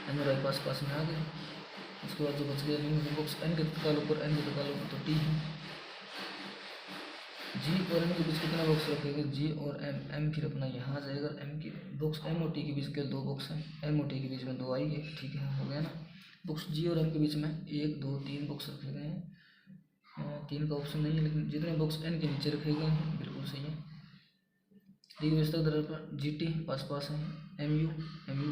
एन और आई पास पास में आ गए। उसके बाद जो बच गया नहीं, बॉक्स एन के तत्काल ऊपर, एन के तत्काल ऊपर तो टी है। जी और एम के बीच कितना बॉक्स रखेंगे, जी और एम, एम फिर अपना यहाँ आ जाएगा। एम के बॉक्स एम और टी के बीच के 2 बॉक्स हैं, एम और टी के बीच में 2 आएंगे। ठीक है, हो गया ना। बॉक्स जी और एम के बीच में 1 2 3 बॉक्स रखे गए हैं, 3 का ऑप्शन नहीं है, लेकिन जितने बॉक्स एन के नीचे रखे गए हैं बिल्कुल सही है। डी व्यवस्था दर पर जी टी पास पास है, एम यू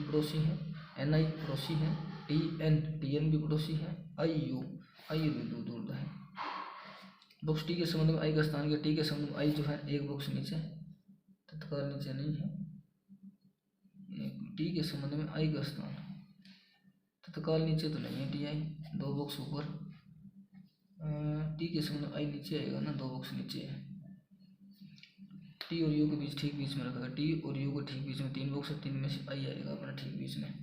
पड़ोसी है, एन आई पड़ोसी है, टी एन भी पड़ोसी है, आई यू भी दूर दूर है। बॉक्स टी के संबंध में आई का स्थान, टी के संबंध में आई जो है एक बॉक्स नीचे, तत्काल नीचे नहीं है। टी के संबंध में आई का स्थान तत्काल नीचे तो नहीं है, टी आई 2 बॉक्स ऊपर, टी के संबंध में आई नीचे आएगा ना, 2 बॉक्स नीचे है। टी और यू के बीच ठीक बीच में रखा है, टी और यू को ठीक बीच में 3 बॉक्स है, 3 में से आई आएगा अपना ठीक बीच में।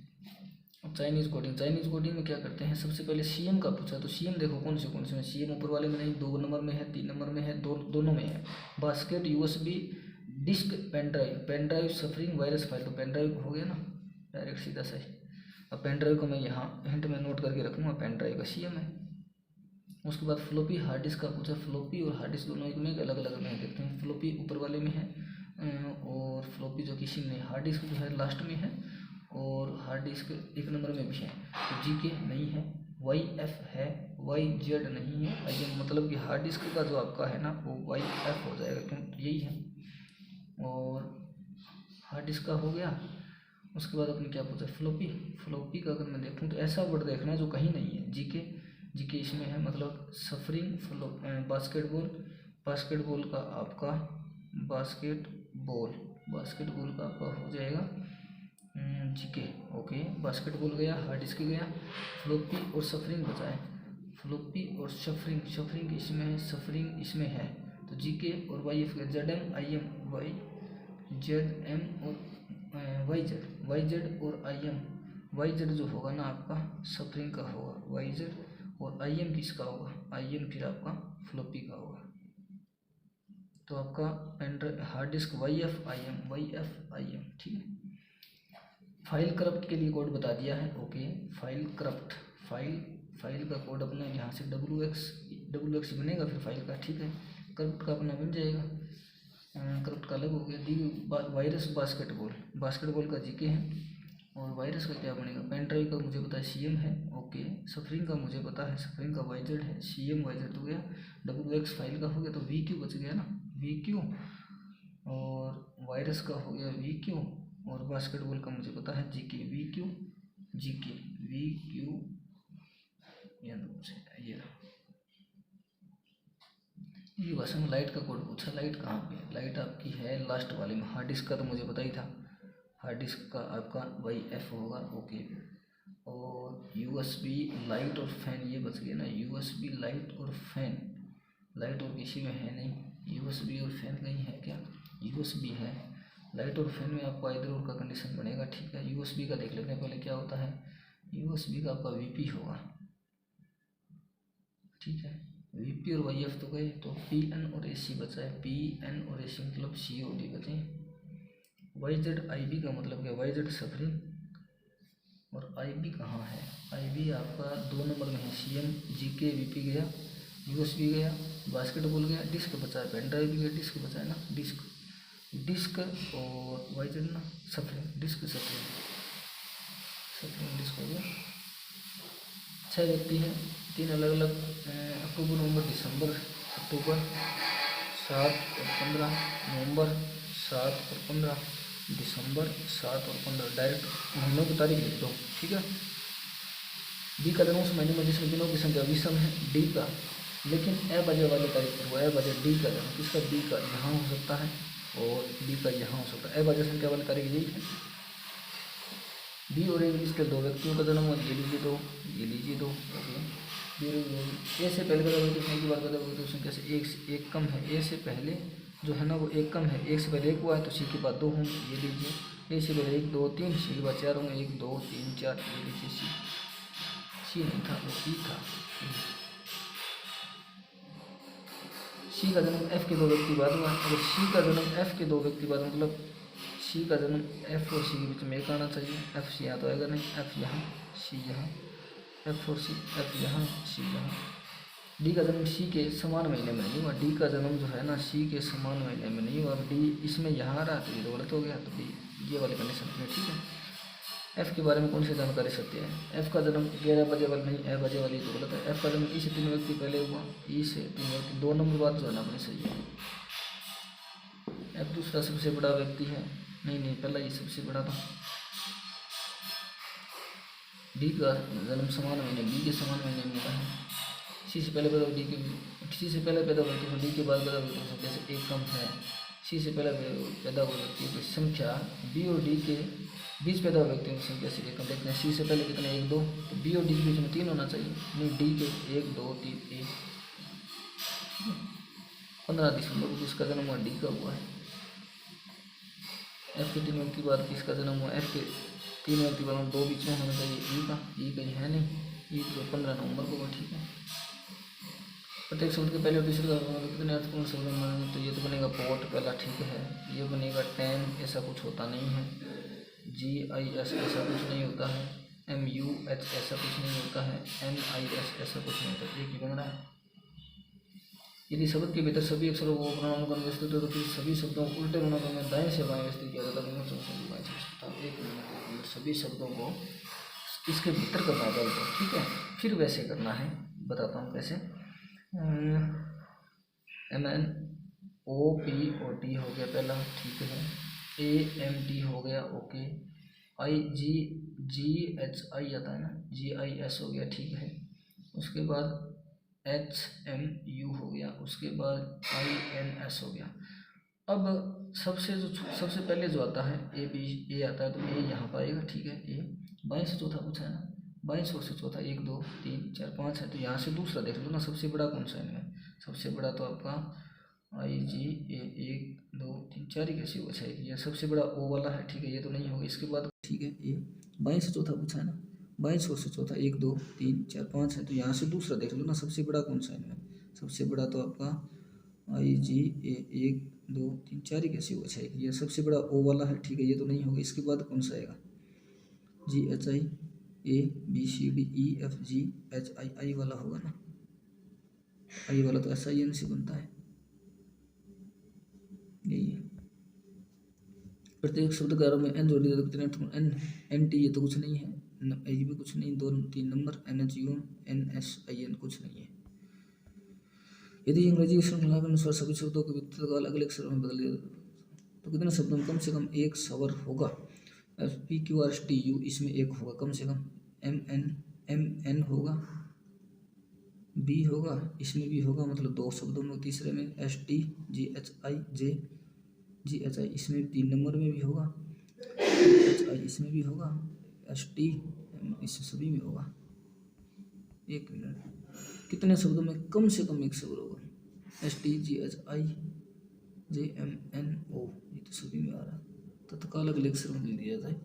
अब चाइनीज़ कोडिंग में क्या करते हैं, सबसे पहले सीएम का पूछा तो सीएम देखो कौन से में, सीएम ऊपर वाले में नहीं, 2 नंबर में है, 3 नंबर में है, दोनों में है। Basket, USB, disk, pen drive, suffering, virus file, तो पेन ड्राइव हो गया ना डायरेक्ट सीधा सही। अब पेन ड्राइव को मैं यहाँ हिंट में नोट करके रखूँगा, पेन ड्राइव का सीएम है। उसके बाद फ्लोपी, हार्ड डिस्क का पूछा, फ्लोपी और हार्ड डिस्क दोनों में अलग अलग में देखते हैं। फ्लोपी ऊपर वाले में है और फ्लोपी जो किसी में, हार्ड डिस्क जो है लास्ट में है और हार्ड डिस्क 1 नंबर में भी है। तो जी के नहीं है, वाई एफ है, वाई जेड नहीं है, आई मतलब कि हार्ड डिस्क का जो आपका है ना वो वाई एफ हो जाएगा, क्यों यही है। और हार्ड डिस्क का हो गया। उसके बाद अपने क्या पूछा, फ्लोपी का अगर मैं देखूँ तो ऐसा वर्ड देखना है जो कहीं नहीं है। जी के इसमें है, मतलब सफरिंग, बास्केटबॉल का आपका बास्केटबॉल का आपका हो जाएगा जीके। ओके, बास्केटबॉल गया, हार्ड डिस्क गया, फ्लोपी और सफरिंग बचा है। फ्लोपी और सफरिंग इसमें है, सफरिंग इसमें है, तो जीके और Y F, Z M I M, Y Z M और वाई जेड और आई एम। वाई जेड जो होगा ना आपका सफरिंग का होगा, वाई जेड, और आई एम किसका होगा, आई एम फिर आपका फ्लोपी का होगा। तो आपका hard disk Y F I M. ठीक है, फाइल करप्ट के लिए कोड बता दिया है। ओके, फाइल करप्ट, फाइल का कोड अपना यहाँ से डब्ल्यू एक्स बनेगा फिर फाइल का। ठीक है, करप्ट का अपना बन जाएगा, करप्ट का अलग हो गया। दी वायरस, बास्केटबॉल का जीके है, और वायरस का क्या बनेगा, पेन ड्राइव का मुझे पता है सीएम है। ओके, सफरिंग का मुझे पता है, सफरिंग का वाई जेड है, सीएम वाई जेड हो गया। डब्ल्यू एक्स फाइल का हो गया, तो वी क्यू बच गया ना, वी क्यू, और वायरस का हो गया वी क्यू, और बास्केटबॉल का मुझे पता है जीके, वी क्यू ये भाषा में लाइट का कोड पूछा, लाइट कहाँ पे, लाइट आपकी है लास्ट वाले में। हार्ड डिस्क का तो मुझे पता ही था, हार्ड डिस्क का आपका वाई एफ होगा। ओके, और यूएसबी, लाइट और फैन ये बच गया ना, यूएसबी, लाइट और फैन, लाइट और किसी में है नहीं, यूएसबी और फैन कहीं है क्या, यूएसबी है, लाइट और फैन में आपको इधर और का कंडीशन बनेगा। ठीक है, यूएसबी का देख लेते हैं पहले क्या होता है, यूएसबी का आपका वीपी होगा। ठीक है, वीपी और वाई एफ तो गए, तो पी एन और ए सी बचा है, पी एन और ए सी मतलब सी ओ डी बचे। वाई जेड आई बी का मतलब क्या, वाई जेड सफरिंग, और आई बी कहाँ है, आई बी आपका 2 नंबर में है, सी एम, जी के, वी पी गया, यूएसबी गया, बास्केटबॉल गया, डिस्क बचा है, पेन ड्राइव भी गया, डिस्क बचा है ना, डिस्क, डिस्क और वाई जेड ना सफरिंग डिस्क सफरिंग डिस्क हो गया। 6 व्यक्ति हैं, 3 अलग अलग अक्टूबर नवंबर दिसंबर अक्टूबर 7 और 15 नवंबर 7 और 15 दिसंबर 7 और 15 डायरेक्ट महीनों की तारीख लिख दो, ठीक है। डी का जन्म उस महीने में जिसमें दिनों की संख्या विषम है, डी का, लेकिन ए बजे वाली तारीख पर हुआ। ए बजे डी का जन्म, किसका, डी का यहाँ हो सकता है और डी का यहाँ हो सकता है। ए बजे संख्या वाली तारीख यही है। बी और ए के बीच के 2 व्यक्तियों का जन्म हुआ, ये लीजिए 2, ये लीजिए 2, ओके। बी और ए से पहले पैदा हुए तो उसने की बात पैदा हुई तो संख्या से एक कम है। ए से पहले जो है ना वो एक कम है, एक से पहले एक हुआ है तो सी के बाद 2 होंगे, ये लीजिए। ए से पहले 1 2 3, सी के बाद 4 होंगे, 1 2 3 4, ये लीजिए। सी नहीं था वो ई था। सी का जन्म एफ के 2 व्यक्ति बाद हुआ। अगर सी का जन्म एफ के 2 व्यक्ति बाद मतलब सी का जन्म एफ और सी के बीच में एक आना चाहिए। एफ सी यहाँ तो आएगा नहीं, एफ यहाँ सी यहाँ, एफ और सी, एफ यहाँ सी यहाँ। डी का जन्म सी के समान महीने में नहीं हुआ। डी का जन्म जो है ना सी के समान महीने में नहीं हुआ। डी इसमें यहाँ आ रहा तो ये तो गलत हो गया, तो डी ये वाले कंडीशन में ठीक है। एफ के बारे में कौन सी जानकारी सत्य है? एफ का जन्म 11 बजे वाली नहीं, ए बजे वाली तो गलत है। एफ का जन्म ई से 3 व्यक्ति पहले हुआ, ई से 3 व्यक्ति, 2 नंबर बात जो है ना अपनी सही है। एफ दूसरा सबसे बड़ा व्यक्ति है, नहीं पहला ये सबसे बड़ा था। डी का जन्म समान महीने, बी के समान महीने में हुआ है। सी से पहले पैदा हुआ, डी के सी से पहले पैदा हुआ तो डी के बाद पैदा हुई तो जैसे एक कम है। सी से पहले पैदा हुए व्यक्तियों की संख्या बी और डी के बीच पैदा हुए व्यक्तियों की संख्या से एक कम। देखते हैं सी से पहले कितने, 1 2, तो बी और डी के बीच में 3 होना चाहिए, नहीं डी के 1 2 3 1। 15 दिसंबर को किसका जन्म हुआ, डी का हुआ है। एफ के 3 व्यक्ति बाद किसका जन्म हुआ, एफ के 3 व्यक्ति बाद 2 बीच में होना चाहिए, ई का, ई कहीं है नहीं, ई तो 15 नवंबर को, ठीक है। प्रत्येक शब्द के पहले और दूसरे का कितने अर्थपूर्ण शब्द मानेंगे, तो ये तो बनेगा पोर्ट पहला, ठीक है। ये बनेगा 10, ऐसा कुछ होता नहीं है। GIS ऐसा कुछ नहीं होता है। MUH ऐसा कुछ नहीं होता है। NIS ऐसा कुछ नहीं होता, एक ही बन रहा है। यदि शब्द के भीतर सभी अक्षरों को ऋणानुक्रम में व्यवस्थित हो तो फिर सभी शब्दों को उल्टे ऋणानुक्रम में दाएं से बाएं व्यवस्थित किया जाता है। एक मिनट, सभी शब्दों को इसके भीतर करना चाहिए, ठीक है। फिर वैसे करना है, बताता हूँ कैसे। MNOPOT हो गया पहला, ठीक है। AMT हो गया, ओके। IGHI आता है ना, GIS हो गया, ठीक है। उसके बाद HMU हो गया, उसके बाद INS हो गया। अब सबसे पहले जो आता है ए आता है, तो ए यहाँ पर आएगा, ठीक है। ए बाएं से चौथा पूछा है ना, बाईं ओर से चौथा, 1 2 3 4 5 है, तो यहाँ से दूसरा देख लो ना, सबसे बड़ा कौन सा है इनमें, सबसे बड़ा तो आपका IGA 1 2 3 4 ही कैसे हुआ, है ये सबसे बड़ा ओ वाला है, ठीक है। ये तो नहीं होगा, इसके बाद ठीक है। ये बाईं से चौथा पूछा है ना, बाईं ओर से चौथा, 1 2 3 4 5 है, तो यहाँ से दूसरा देख लो ना, सबसे बड़ा कौन सा है इनमें, सबसे बड़ा तो आपका IGA 1 2 3 4 ही कैसे हुआ, है ये सबसे बड़ा ओ वाला है, ठीक है। ये तो नहीं होगा, इसके बाद कौन सा आएगा, GHI ABCDEFGHI, आई वाला होगा ना, आई वाला तो SIN से बनता है, यही है। प्रत्येक शब्द का में एन जोड़ी कितने NT, ये तो कुछ नहीं है, ये भी कुछ नहीं, 2 3 नंबर, NHU NSIN कुछ नहीं है। यदि अंग्रेजी श्रृंखला के अनुसार सभी शब्दों के वित्त अलग अलग स्वर में बदल दिया तो कितने शब्दों में कम से कम एक स्वर होगा। PQRSTU इसमें एक होगा कम से कम। MN होगा, B होगा, इसमें भी होगा, मतलब 2 शब्दों में। तीसरे में ST GHI इसमें 3 नंबर में भी होगा, HI इसमें भी होगा, ST इस सभी में होगा। 1 मिनट, कितने शब्दों में कम से कम एक शब्द होगा, ST GHI JMNO, ये तो सभी में आ रहा है, तत्काल अगले अक्षर में दिया जाता है।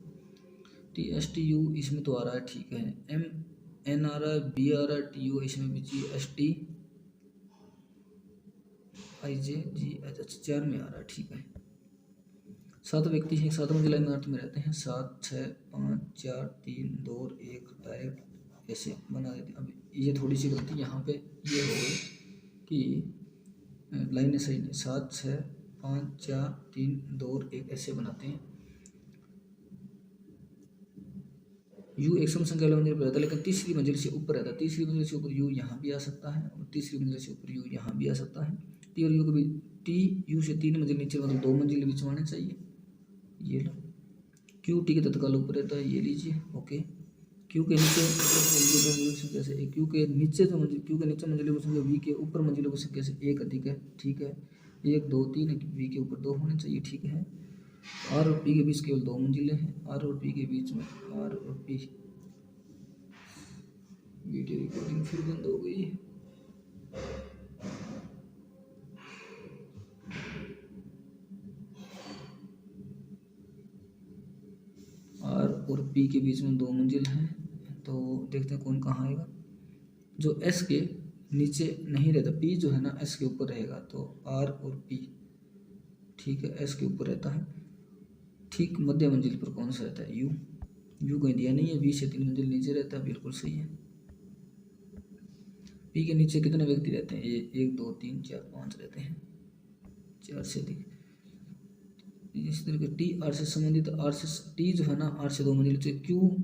TSTU इसमें तो आ रहा है, ठीक है। MN आ रहा है, B आ रहा है, TU इसमें भी, GST IJGH 4 में आ रहा है, ठीक है। 7 व्यक्ति हैं, 7 मंजिला इमारत में रहते हैं, 7 6 5 4 3 2 1 डायरेक्ट ऐसे बना देते हैं। अब ये थोड़ी सी गलती यहाँ पे ये हो गई कि लाइनें सही नहीं, 7 6 5 4 3 2 और 1 ऐसे बनाते हैं। u एक सम संख्या वाली मंजिल पर रहता है, लेकिन तीसरी मंजिल से ऊपर रहता है। तीसरी मंजिल से ऊपर u यहाँ भी आ सकता है और तीसरी मंजिल से ऊपर u यहाँ भी आ सकता है। टी और u के बीच, टी यू से 3 मंजिल नीचे, मतलब 2 मंजिल बीच में आने चाहिए। ये लो, क्यू टी के तत्काल ऊपर रहता है, ये लीजिए। ओके, क्यू के नीचे संख्या से क्यू के नीचे जो मंजिल, क्यू के नीचे मंजिलों की संख्या वी के ऊपर मंजिलों की संख्या से 1 अधिक है। ठीक है, 1 2 3 वी के ऊपर 2 होने चाहिए। ठीक है, आर और पी के बीच केवल 2 मंजिलें हैं। आर और पी के बीच में, आर और पी, वीडियो रिकॉर्डिंग फिर बंद हो गई है। आर और पी के बीच में 2 मंजिल हैं, तो देखते हैं कौन कहाँ आएगा। जो एस के नीचे नहीं रहता, पी जो है ना एस के ऊपर रहेगा, तो आर और पी, ठीक है, एस के ऊपर रहता है। ठीक मध्य मंजिल पर कौन सा रहता है? यू। यू कहीं दिया नहीं है, बी से 3 मंजिल नीचे रहता है, बिल्कुल सही है। पी के नीचे कितने व्यक्ति रहते हैं? ये 1 2 3 4 5 रहते हैं, 4 से अधिक। इस तरह के टी आर से संबंधित, आर से टी जो है ना आर से 2 मंजिल नीचे, क्यू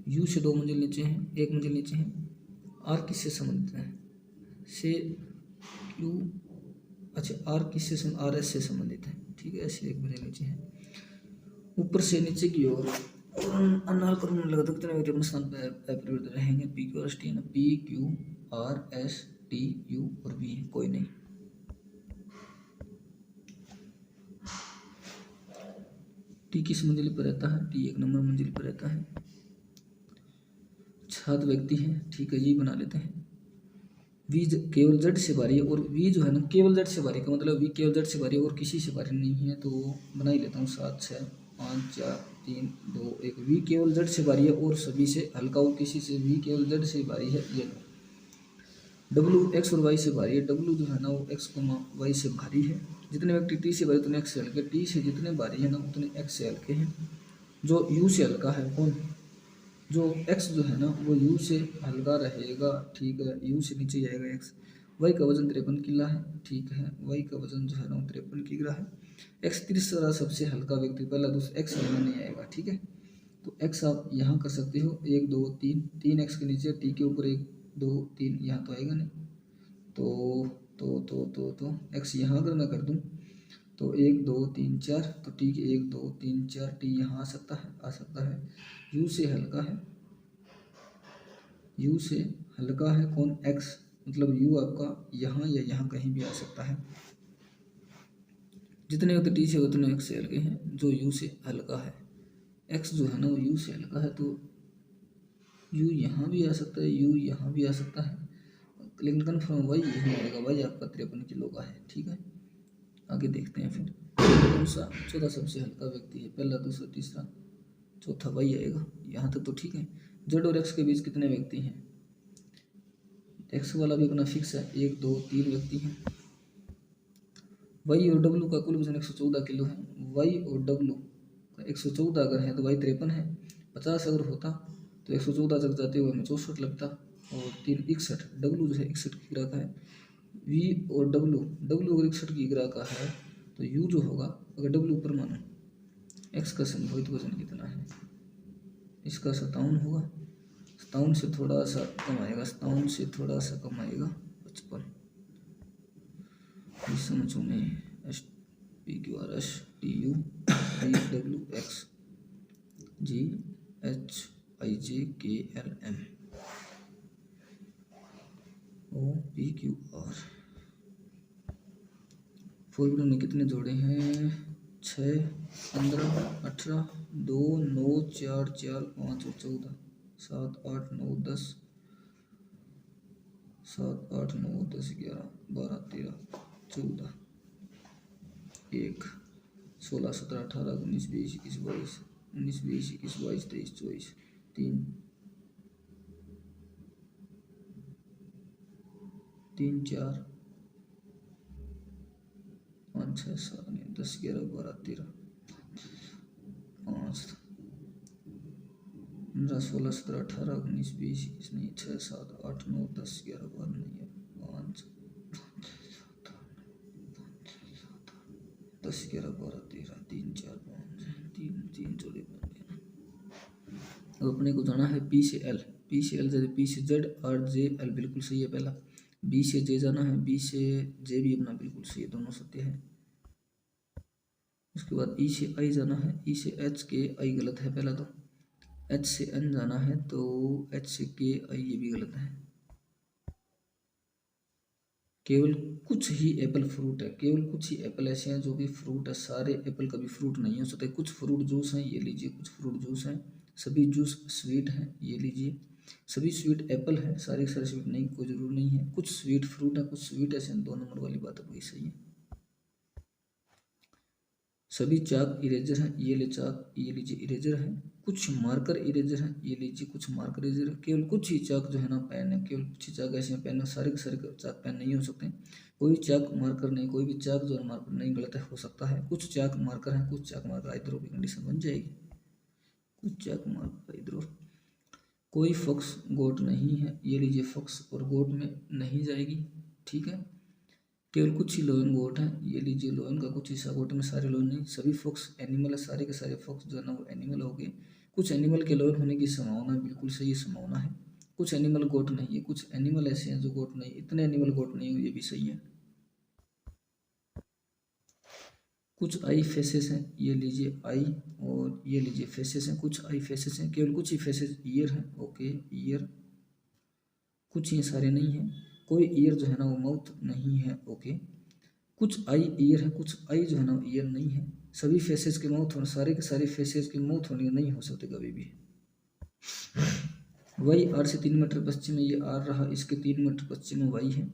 यू से 2 मंजिल नीचे है, 1 मंजिल नीचे है। आर किससे संबंधित है? से क्यू, अच्छा आर किससे, आर एस से संबंधित है। ठीक है, ऐसे 1 मंजिल नीचे है। ऊपर से नीचे की ओर अनार पर लगा तो कितने व्यक्ति अपने स्थान पर अपरिवर्तित रहेंगे? P Q R S T है ना, P Q R S T U और बी, कोई नहीं। टी किस मंजिल पर रहता है? टी 1 नंबर मंजिल पर रहता है। 7 व्यक्ति हैं, ठीक है, ये बना लेते हैं। वी केवल जेड से भारी है, और वी जो है ना केवल जेड से भारी का मतलब वी केवल जेड से भारी और किसी से भारी नहीं है, तो बना ही लेता हूँ। 7 6 5 4 3 2 1। वी केवल जेड से भारी है और सभी से हल्का और किसी से, वी केवल जेड से भारी है। ये डब्लू एक्स और वाई से भारी है। डब्लू जो है ना वो एक्स को वाई से भारी है। जितने व्यक्ति टी से भारी उतने एक्स से हल्के, टी से जितने भारी है ना उतने एक्स से हल्के हैं। जो यू से हल्का है कौन? जो x जो है ना वो u से हल्का रहेगा। ठीक है, u से नीचे जाएगा x। y का वजन 53 किलो है। ठीक है, y का वजन जो है ना 53 किलो है। x तीसरा सबसे हल्का व्यक्ति, पहला दूसरा x में नहीं आएगा। ठीक है, तो x आप यहाँ कर सकते हो 1 2 3, 3 x के नीचे t के ऊपर 1 2 3, यहाँ तो आएगा नहीं, तो x यहाँ अगर मैं कर दूँ तो 1 2 3 4, तो टी के 1 2 3 4 टी यहाँ आ सकता है। यू से हल्का है, यू से हल्का है कौन? x, मतलब यू आपका यहाँ या यहाँ कहीं भी आ सकता है। जितने व्यक्ति टी से उतने x से हल्के हैं, जो यू से हल्का है। x जो है ना वो यू से हल्का है, तो यू यहाँ भी आ सकता है, यू यहाँ भी आ सकता है, लेकिन कन्फर्म वाई यही आएगा। वाई आपका 53 किलो का है। ठीक है, आगे देखते हैं फिर कौन सा चौथा सबसे हल्का व्यक्ति है। पहला दूसरा तीसरा चौथा वाई आएगा। यहाँ तक तो ठीक है। जेड और एक्स के बीच कितने व्यक्ति हैं? एक्स वाला भी अपना फिक्स है, 1 2 3 व्यक्ति हैं। वाई और डब्लू का कुल वजन 114 किलो है। वाई और डब्लू का 114 अगर है तो वाई 53 है। 50 अगर होता तो 114 तक जाते हुए हमें 64 लगता, और 3 61। डब्लू जो है 61 की ग्राह का है। वी और डब्लू अगर 61 की ग्राह का है तो यू जो होगा, अगर डब्लू ऊपर मानो, एक्स का संभवित वजन कितना है? इसका 57 होगा। 57 से थोड़ा सा कम आएगा, 57 से थोड़ा सा कम आएगा, 55। इस समझो में S P Q R S T U V W X G H I J K L M O P Q R. फॉर्मूले में कितने जोड़े हैं? 6 15 18 2 9 4 4 5 और 14, 7 8 9 10, 7 8 9 10 11 12 13 14 1 16 17 18 19 20 21 22 19 20 21 22 23 24 3 3 4 5 6 7 10 11 12 13 5 15 16 17 18 19 20 21 नहीं 6 7 8 9 10 11 12 नहीं है 5 10 11 12 13 3 4 5 3 3 जोड़े बन गए। अब अपने को जाना है पी से एल, पी से एल जैसे पी से जेड और जे एल बिल्कुल सही है पहला। बी से जे जाना है, बी से जे भी अपना बिल्कुल सही है, दोनों सत्य है। उसके बाद ई से आई जाना है, ई से एच के आई गलत है पहला तो। एच से एन जाना है तो एच से के आई ये भी गलत है। केवल कुछ ही एप्पल फ्रूट है, केवल कुछ ही एप्पल ऐसे हैं जो भी फ्रूट है, सारे एप्पल कभी फ्रूट नहीं हो सकते। कुछ फ्रूट जूस हैं, ये लीजिए, कुछ फ्रूट जूस हैं, सभी जूस स्वीट हैं, ये लीजिए। सभी स्वीट एप्पल है, सारे सारे स्वीट नहीं, कोई जरूर नहीं है। कुछ स्वीट फ्रूट है, कुछ स्वीट ऐसे हैं, 2 नंबर वाली बात वही सही है। सभी चाक इरेजर हैं, ये ले चाक, ये लीजिए इरेजर है। कुछ मार्कर इरेजर हैं, ये लीजिए कुछ मार्कर इरेजर है। केवल कुछ ही चाक जो है ना पेन है, केवल कुछ ही चाक ऐसे हैं पेन है, सारे के सारे चाक पेन नहीं हो सकते। कोई चाक मार्कर नहीं, कोई भी चाक जो है मार्कर नहीं, गलत है, हो सकता है। कुछ चाक मार्कर है, कुछ चाक मार्कर आइदरो की कंडीशन बन जाएगी। कुछ चाक मार्कर आइदरो। कोई फॉक्स गोट नहीं है, ये लीजिए फॉक्स और गोट में नहीं जाएगी, ठीक है। केवल कुछ ही लोयन गोट है, ये लीजिए लोयन का कुछ हिस्सा गोट में, सारे लोयन नहीं। सभी फॉक्स एनिमल है, सारे के सारे फॉक्स जो है ना वो एनिमल हो गए। कुछ एनिमल के लोयन होने की संभावना बिल्कुल सही संभावना है। कुछ एनिमल गोट नहीं है, कुछ एनिमल ऐसे हैं जो गोट नहीं, इतने एनिमल गोट नहीं हो, ये भी सही है। कुछ आई फेसेस हैं, ये लीजिए आई और ये लीजिए फेसेस हैं, कुछ आई फेसेस हैं, केवल कुछ ही फेसेस ईयर हैं, ओके ईयर। कुछ ये सारे नहीं हैं, कोई ईयर जो है ना वो माउथ नहीं है, ओके। कुछ आई ईयर है, कुछ आई जो है ना ईयर नहीं है। सभी फेसेस के माउथ होने, सारे के सारे फेसेस के माउथ होने नहीं हो सकते कभी भी। वाई आर से 3 मीटर पश्चिम में, ये आर रहा, इसके 3 मीटर पश्चिम में वाई है।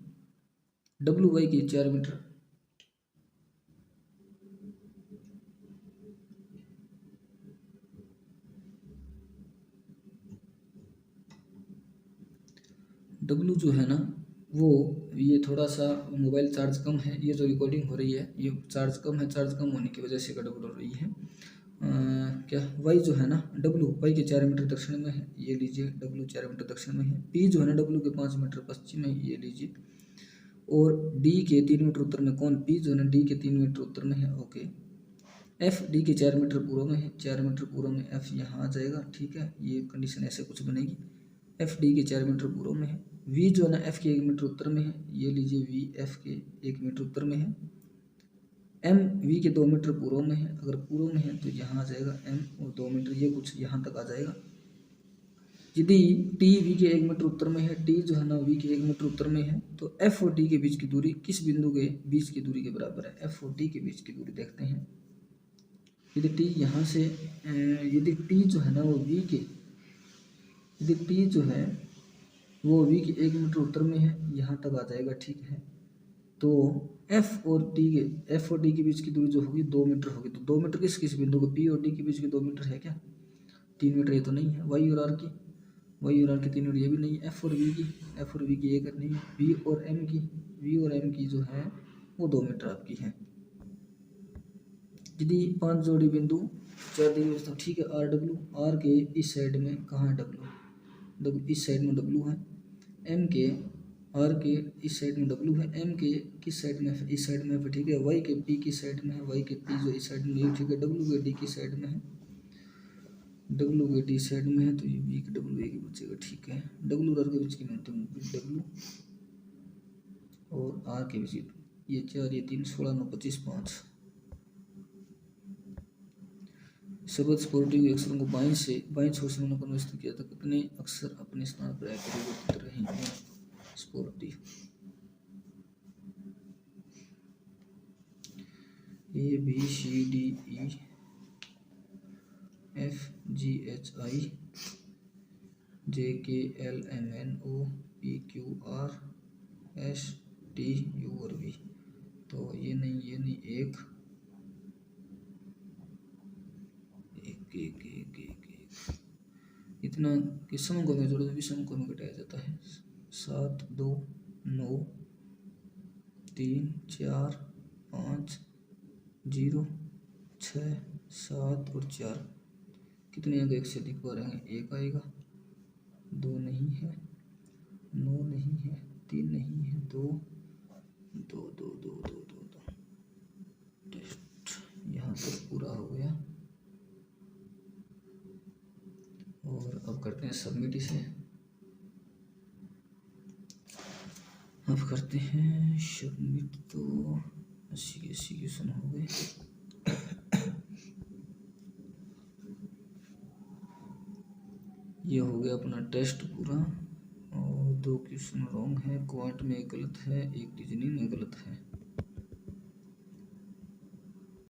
डब्ल्यू वाई के 4 मीटर। डब्लू जो है ना वो, ये थोड़ा सा मोबाइल चार्ज कम है, ये जो रिकॉर्डिंग हो रही है ये चार्ज कम है, चार्ज कम होने की वजह से गड़बड़ हो रही है। क्या वाई जो है ना, डब्लू वाई के 4 मीटर दक्षिण में है, ये लीजिए डब्लू 4 मीटर दक्षिण में है। पी जो है ना डब्लू के 5 मीटर पश्चिम में, ये लीजिए। और डी के 3 मीटर उत्तर में, कौन, पी जो है ना डी के 3 मीटर उत्तर में है, ओके। एफ डी के 4 मीटर पूर्व में है, 4 मीटर पूर्व में एफ यहाँ आ जाएगा, ठीक है। ये कंडीशन ऐसे कुछ बनेगी। एफ डी के 4 मीटर पूर्व में है। वी जो है ना एफ के 1 मीटर उत्तर में है, ये लीजिए वी एफ के 1 मीटर उत्तर में है। एम वी के 2 मीटर पूर्व में है, अगर पूर्व में है तो यहाँ आ जाएगा एम और 2 मीटर, ये कुछ यहाँ तक आ जाएगा। यदि टी वी के 1 मीटर उत्तर में है, टी जो है ना वी के 1 मीटर उत्तर में है, तो एफ और डी के बीच की दूरी किस बिंदु के बीच की दूरी के बराबर है? एफ और डी के बीच की दूरी देखते हैं। यदि टी यहाँ से, यदि टी जो है ना वो वी के, यदि टी जो है वो वी के 1 मीटर उत्तर में है, यहाँ तक आ जाएगा, ठीक है। तो एफ और डी के बीच की दूरी जो होगी 2 मीटर होगी। तो 2 मीटर किस किस बिंदु को, पी और डी के बीच की 2 मीटर है क्या? 3 मीटर ये तो नहीं है। वाई और आर की, वाई और आर की 3 मीटर ये भी नहीं है। एफ और वी की, एफ और वी की एक नहीं है। वी और एम की, वी और एम की जो है वो 2 मीटर आपकी है। यदि 5 जोड़ी बिंदु 4 डिग्री व्यवस्था, ठीक है। आर डब्ल्यू, आर के इस साइड में कहाँ है डब्ल्यू, इस साइड में डब्ल्यू है। एम के, आर के इस साइड में डब्ल्यू है। एम के किस साइड में है, इस साइड में है, ठीक है। वाई के पी की साइड में है, वाई के पी जो इस साइड में है, ठीक है। डब्ल्यू के डी की साइड में है, डब्ल्यू के डी साइड में है, तो ये बी के डब्ल्यू एक ही बचेगा, ठीक है। डब्ल्यू आर के बीच की न्यूनतम डब्ल्यू और आर के बीच, ये 4 ये 3 16 9 25 5। शब्द स्पोर्टिव अक्षरों को बाईं छोर से मनोकन्वस्थित किया था, कितने अक्षर अपने स्थान पर परिवर्तित रहेंगे? स्पोर्टिव A B C D E F G H I J K L M N O P Q R S T U और वी। तो ये नहीं एक इतना कि सम को में जोड़ो तो विषम को में घटाया जाता है। 7 2 9 3 4 5 0 6 7 और 4, कितने आएगा? एक से अधिक बार आएंगे, 1 आएगा, 2 नहीं है, 9 नहीं है, 3 नहीं है, 2 2 2 2 2 2 2 टेस्ट। हैं सबमिट इसे। अब करते हैं सबमिट। तो 80 क्वेश्चन हो गए। ये हो गया अपना टेस्ट पूरा, और 2 क्वेश्चन रॉन्ग है, क्वांट में गलत है, एक रीजनिंग में गलत है।